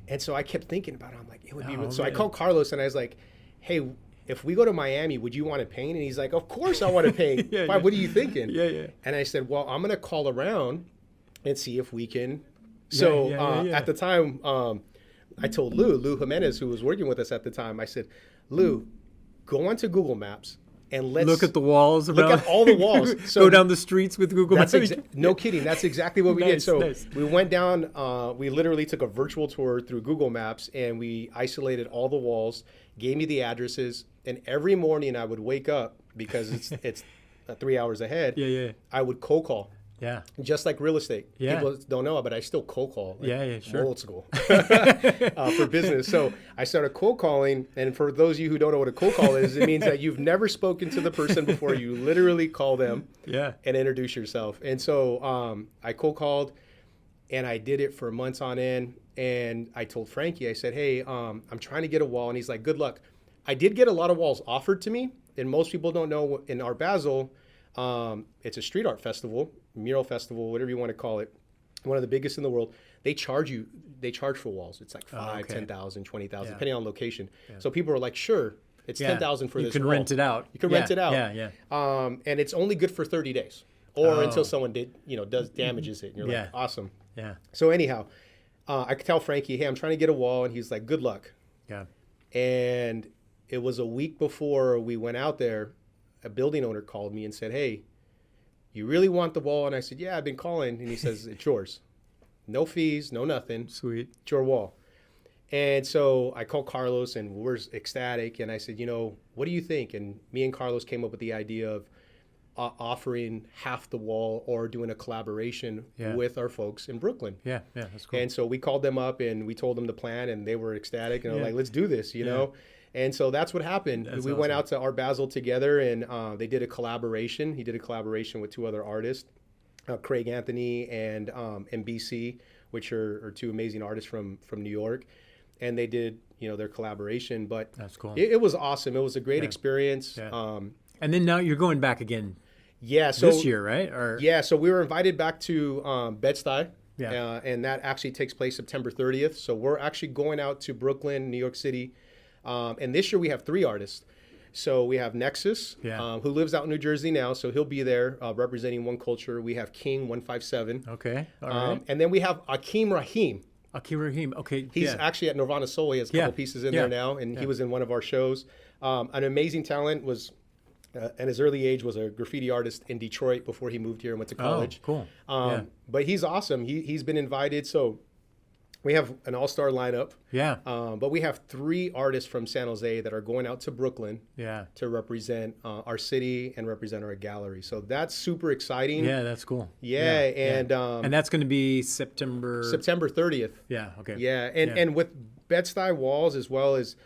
And so I kept thinking about it. I'm like, it would be. So I called Carlos and I was like, hey, if we go to Miami, would you want to paint? And he's like, of course I want to paint. What are you thinking? Yeah. And I said, well, I'm going to call around and see if we can. So at the time, I told Lou Jimenez, who was working with us at the time, I said, Lou, go onto Google Maps and let's look at the walls. Look at all the walls. So go down the streets with Google Maps. No kidding. That's exactly what we did. So we went down. We literally took a virtual tour through Google Maps, and we isolated all the walls. Gave me the addresses, and every morning I would wake up because it's 3 hours ahead. Yeah. I would cold call. Yeah. Just like real estate. Yeah. People don't know, but I still cold call. Like sure. Old school for business. So I started cold calling. And for those of you who don't know what a cold call is, it means that you've never spoken to the person before. You literally call them and introduce yourself. And so I cold called, and I did it for months on end. And I told Frankie, I said, hey, I'm trying to get a wall. And he's like, good luck. I did get a lot of walls offered to me. And most people don't know, in Art Basel, it's a street art festival, mural festival, whatever you want to call it, one of the biggest in the world. They charge for walls. It's like 5, 10,000, 20,000, depending on location. Yeah. So people are like, sure, it's 10,000 for this wall. You can rent it out. You can rent it out. Yeah. And it's only good for 30 days or until someone does damages it. And you're like, awesome. Yeah. So anyhow, I could tell Frankie, hey, I'm trying to get a wall. And he's like, good luck. Yeah. And it was a week before we went out there, a building owner called me and said, hey, you really want the wall? And I said, yeah, I've been calling. And he says, it's yours. No fees, no nothing. Sweet. It's your wall. And so I called Carlos and we're ecstatic. And I said, what do you think? And me and Carlos came up with the idea of offering half the wall or doing a collaboration with our folks in Brooklyn. Yeah, that's cool. And so we called them up and we told them the plan, and they were ecstatic. And I'm like, let's do this, you know? And so that's what happened. That's we went awesome. out to Art Basel together, and they did a collaboration. He did a collaboration with 2 other artists, Craig Anthony and BC, which are 2 amazing artists from New York. And they did, their collaboration. But That's cool. it was awesome. It was a great experience. Yeah. And then now you're going back again So this year, right? Or so we were invited back to Bed-Stuy. Yeah. And that actually takes place September 30th. So we're actually going out to Brooklyn, New York City. And this year we have 3 artists. So we have Nexus, who lives out in New Jersey now. So he'll be there representing 1Culture. We have King 157. Okay. All right. And then we have Akeem Rahim. Akeem Rahim. Okay. He's actually at Nirvana Soul. He has a couple pieces in there now. And he was in one of our shows. An amazing talent was, at his early age, was a graffiti artist in Detroit before he moved here and went to college. Oh, cool. But he's awesome. He's been invited. So we have an all-star lineup. Yeah. But we have 3 artists from San Jose that are going out to Brooklyn to represent our city and represent our gallery. So that's super exciting. Yeah, that's cool. And that's going to be September 30th. Yeah. Okay. Yeah. And with Bed-Stuy Walls, as well as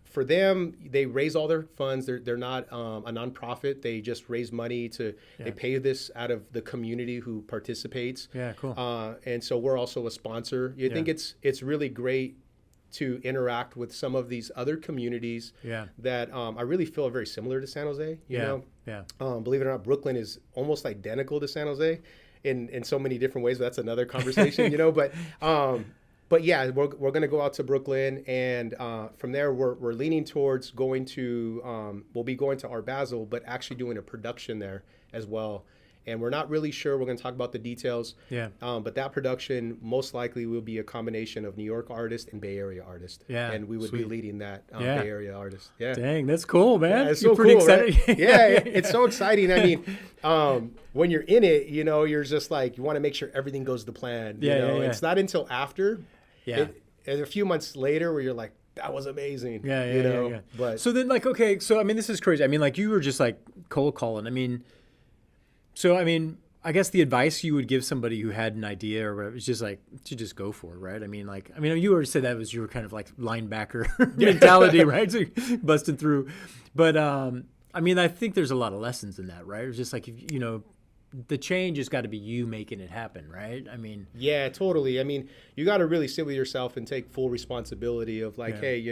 for them, they raise all their funds. They're not a nonprofit. They just raise money they pay this out of the community who participates. Yeah, cool. And so we're also a sponsor. I think it's really great to interact with some of these other communities that I really feel are very similar to San Jose. You know? Yeah. Believe it or not, Brooklyn is almost identical to San Jose in so many different ways. But that's another conversation, But yeah, we're going to go out to Brooklyn, and from there we're leaning towards going to we'll be going to Art Basel, but actually doing a production there as well. And we're not really sure. We're going to talk about the details. Yeah. But that production most likely will be a combination of New York artists and Bay Area artists. Yeah. And we would be leading that Bay Area artist. Yeah. Dang, that's cool, man. Yeah, it's so pretty cool, excited. Right? It's so exciting. I mean, when you're in it, you're just like, you want to make sure everything goes to plan. It's not until after. Yeah. And a few months later where you're like, that was amazing. Yeah. But so then, like, okay, so I mean, this is crazy. I mean, like, you were just like cold calling. I mean, I guess the advice you would give somebody who had an idea or whatever is just like to just go for it, right? I mean, you already said that was your kind of like linebacker mentality, right? So you're busting through. But I mean, I think there's a lot of lessons in that, right? It's just like, the change has got to be you making it happen, right? I mean, yeah, totally. I mean, you got to really sit with yourself and take full responsibility of like, hey,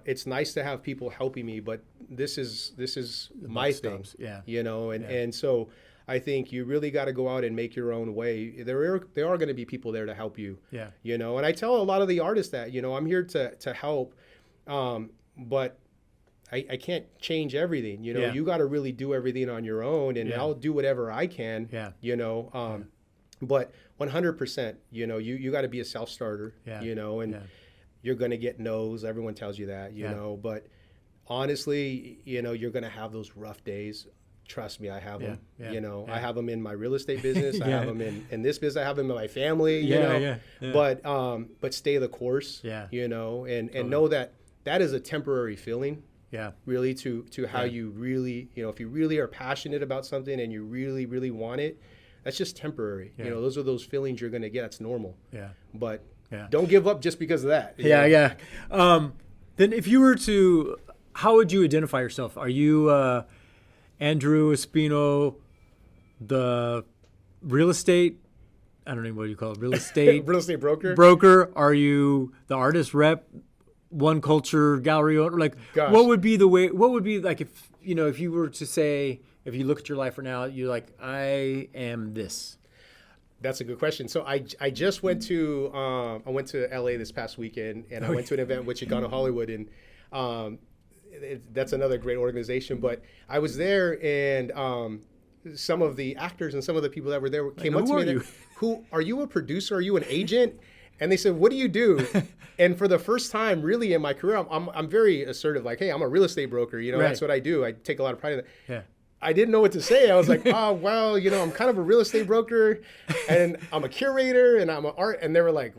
it's nice to have people helping me, but this is my thing, and so I think you really got to go out and make your own way. There are going to be people there to help you, and I tell a lot of the artists that, I'm here to help, but I can't change everything, you got to really do everything on your own, and I'll do whatever I can, but 100%, you got to be a self-starter, you're going to get no's. Everyone tells you that, but honestly, you're going to have those rough days. Trust me, I have them, I have them in my real estate business. I have them in this business. I have them in my family, but stay the course, and know that is a temporary feeling. Yeah, really to how you really, if you really are passionate about something and you really, really want it, that's just temporary. Those are those feelings you're going to get. That's normal. Yeah. But don't give up just because of that. Yeah. Then if you were to, how would you identify yourself? Are you Andrew Espino, the real estate? I don't know what you call it. Real estate broker. Are you the artist rep? 1Culture gallery owner, like, gosh, what would be like if you were to say, if you look at your life right now, you're like, I am this? That's a good question. So I just went to I went to LA this past weekend, and I went to an event with Chicano Hollywood, and that's another great organization. But I was there, and some of the actors and some of the people that were there came up to me and, who are you, a producer? Are you an agent? And they said, what do you do? And for the first time really in my career, I'm very assertive, like, hey, I'm a real estate broker. That's what I do. I take a lot of pride in that. Yeah. I didn't know what to say. I was like, oh, well, I'm kind of a real estate broker, and I'm a curator, and I'm an art. And they were like,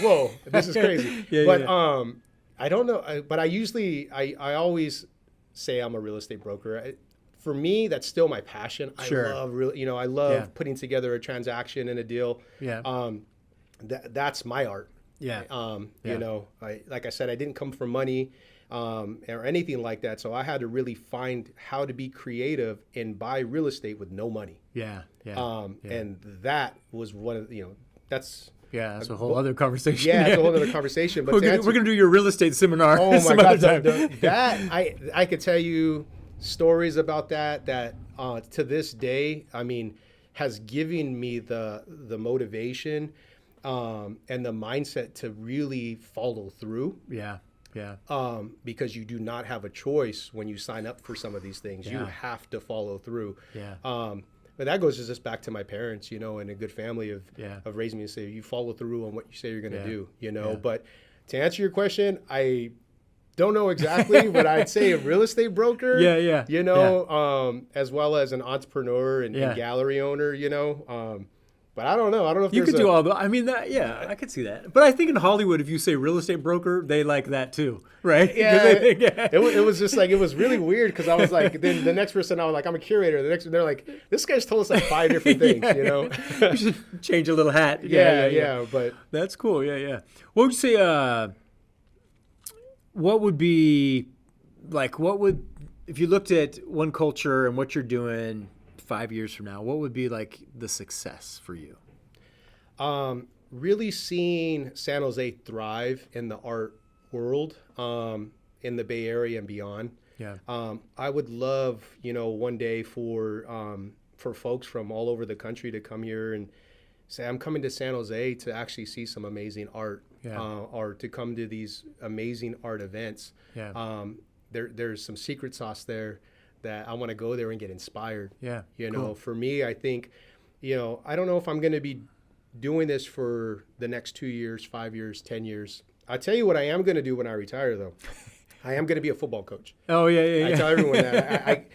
whoa, this is crazy. I don't know. But I always say I'm a real estate broker. For me, that's still my passion. Sure. I love putting together a transaction and a deal. Yeah. That's my art. Yeah. You know, like I said, I didn't come from money or anything like that. So I had to really find how to be creative and buy real estate with no money. Yeah. And that was one of, you know, that's a whole other conversation. Yeah, it's a whole other conversation. But we're gonna do your real estate seminar. Oh my God, time. I could tell you stories about that to this day, I mean, has given me the motivation and the mindset to really follow through. Yeah. Because you do not have a choice when you sign up for some of these things. You have to follow through. Yeah. But that goes just back to my parents, you know, and a good family of raising me to say, you follow through on what you say you're going to do, you know. But to answer your question, I don't know exactly, but I'd say a real estate broker, you know, as well as an entrepreneur and gallery owner, you know. But I don't know. I don't know if you could do all the. I mean, I could see that. But I think in Hollywood, if you say real estate broker, they like that too, right? Yeah. It was just like, it was really weird because I was like, then the next person, I was like, I'm a curator. The next one, they're like, this guy's told us like 5 different things, you know? You should change a little hat. But that's cool. Yeah. What would you say? What would be like? If you looked at 1Culture and what you're doing 5 years from now, what would be like the success for you? Really seeing San Jose thrive in the art world, in the Bay Area and beyond. Yeah. I would love, you know, one day for folks from all over the country to come here and say, I'm coming to San Jose to actually see some amazing art, or to come to these amazing art events. Yeah. There's some secret sauce there that I want to go there and get inspired. Yeah. You cool. know, for me, I think, you know, I don't know if I'm going to be doing this for the next 2 years, 5 years, 10 years. I'll tell you what I am going to do when I retire, though. I am going to be a football coach. Oh, yeah. I tell everyone that.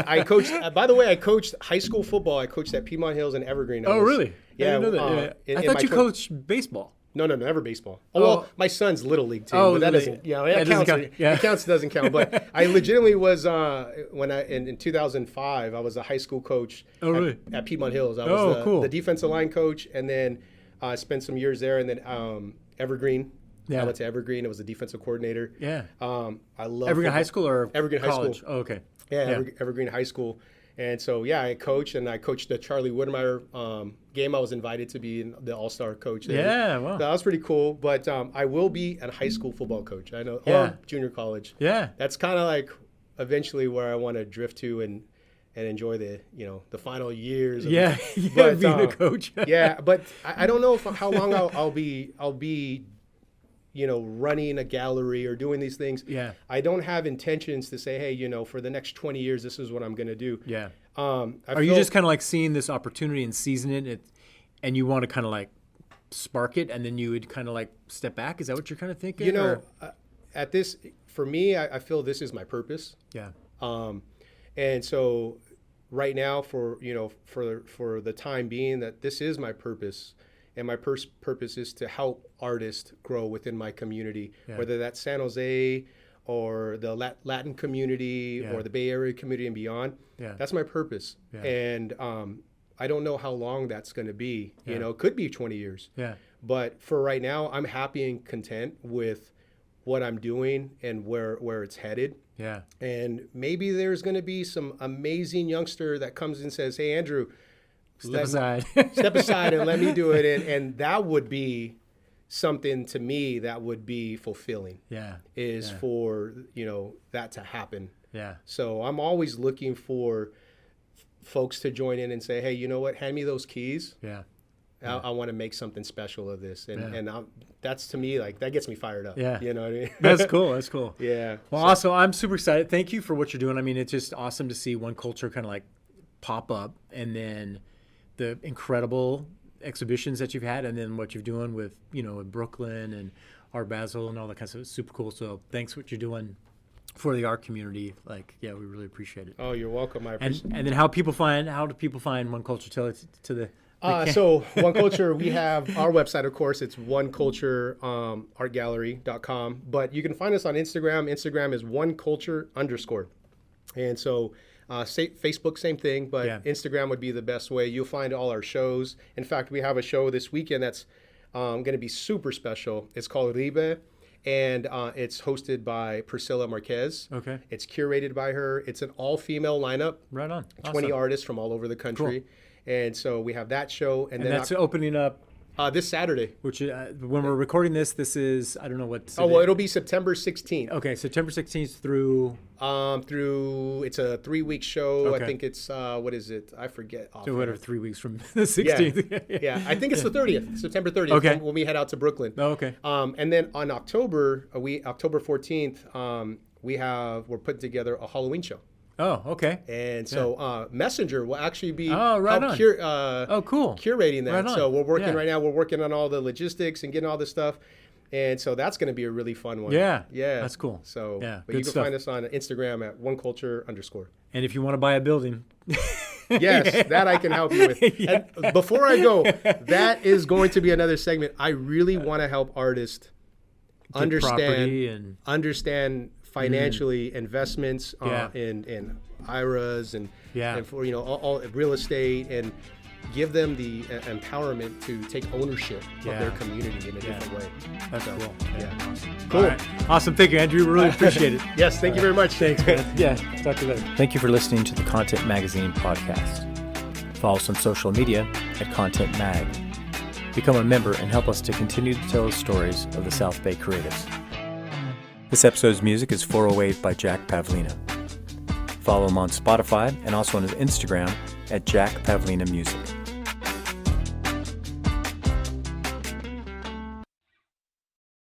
I coached, by the way, I coached high school football. I coached at Piedmont Hills and Evergreen. Really? Yeah. I didn't know that. I thought you coached baseball. No, never baseball. Oh, well, my son's Little League team, but that doesn't, it counts, doesn't count. But I legitimately was, in 2005, I was a high school coach at Piedmont Hills. I was the defensive line coach, and then I spent some years there, and then Evergreen. Yeah. I went to Evergreen. I was a defensive coordinator. Yeah. I love Evergreen High School or Evergreen college? High School. Oh, okay. Yeah. Evergreen High School. And so, I coached, and I coached the Charlie Whitmire game. I was invited to be the all-star coach there. Yeah, wow. That was pretty cool. But I will be a high school football coach, I know, or junior college. Yeah. That's kind of like eventually where I want to drift to and enjoy the final years. But being a coach. But I don't know how long I'll be running a gallery or doing these things. Yeah. I don't have intentions to say, hey, for the next 20 years, this is what I'm going to do. Yeah. Are you just kind of like seeing this opportunity and seizing it, and you want to kind of like spark it, and then you would kind of like step back? Is that what you're kind of thinking? At this, for me, I feel this is my purpose. Yeah. And so right now for the time being, that this is my purpose. And my purpose is to help artists grow within my community, whether that's San Jose or the Latin community or the Bay Area community and beyond. Yeah. That's my purpose. Yeah. And I don't know how long that's going to be. Yeah. It could be 20 years. Yeah. But for right now, I'm happy and content with what I'm doing and where it's headed. Yeah. And maybe there's going to be some amazing youngster that comes and says, hey, Andrew, step aside and let me do it. And that would be something to me that would be fulfilling. For, that to happen. Yeah. So I'm always looking for folks to join in and say, hey, you know what? Hand me those keys. Yeah. I want to make something special of this. And that's, to me, like, that gets me fired up. Yeah. You know what I mean? That's cool. Yeah. Well, also, I'm super excited. Thank you for what you're doing. I mean, it's just awesome to see 1Culture kind of like pop up, and then the incredible exhibitions that you've had, and then what you're doing with, in Brooklyn and Art Basel and all that kind of stuff. It's super cool. So thanks for what you're doing for the art community. Like, we really appreciate it. Oh, you're welcome. I appreciate it. And then how do people find 1Culture? Tell it to the so 1Culture, we have our website, of course. It's 1Culture artgallery.com. But you can find us on Instagram. Instagram is 1Culture_. And so Facebook, same thing, but Instagram would be the best way. You'll find all our shows. In fact, we have a show this weekend that's going to be super special. It's called Ribe, and it's hosted by Priscilla Marquez. Okay. It's curated by her. It's an all-female lineup. Right on. 20 Awesome. artists from all over the country. Cool. And so we have that show. And then that's opening up this Saturday. Which, when we're recording this is, I don't know what. Oh, well, it'll be September 16th. Okay, September 16th through. It's a 3-week show. Okay. I think it's, what is it? I forget. So whatever, 3 weeks from the 16th. Yeah, I think it's the 30th, September 30th. Okay. When we head out to Brooklyn. Oh, okay. And then on October 14th, we're putting together a Halloween show. Oh, okay. And so Messenger will actually be cool. curating that. Right on. So we're working right now. We're working on all the logistics and getting all this stuff. And so that's going to be a really fun one. Yeah. Yeah. That's cool. So but you can find us on Instagram at 1Culture_. And if you want to buy a building. Yes, that I can help you with. Yeah. And before I go, that is going to be another segment. I really want to help artists understand financially investments in IRAs and for all real estate, and give them the empowerment to take ownership of their community in a different way. That's cool. Yeah. Awesome. Cool. Right. Awesome. Thank you, Andrew. We really appreciate it. Yes, thank you very much. Thanks, man. Yeah. Talk to you later. Thank you for listening to the Content Magazine podcast. Follow us on social media at Content Mag. Become a member and help us to continue to tell the stories of the South Bay creatives. This episode's music is 408 by Jack Pavlina. Follow him on Spotify and also on his Instagram at Jack Pavlina Music.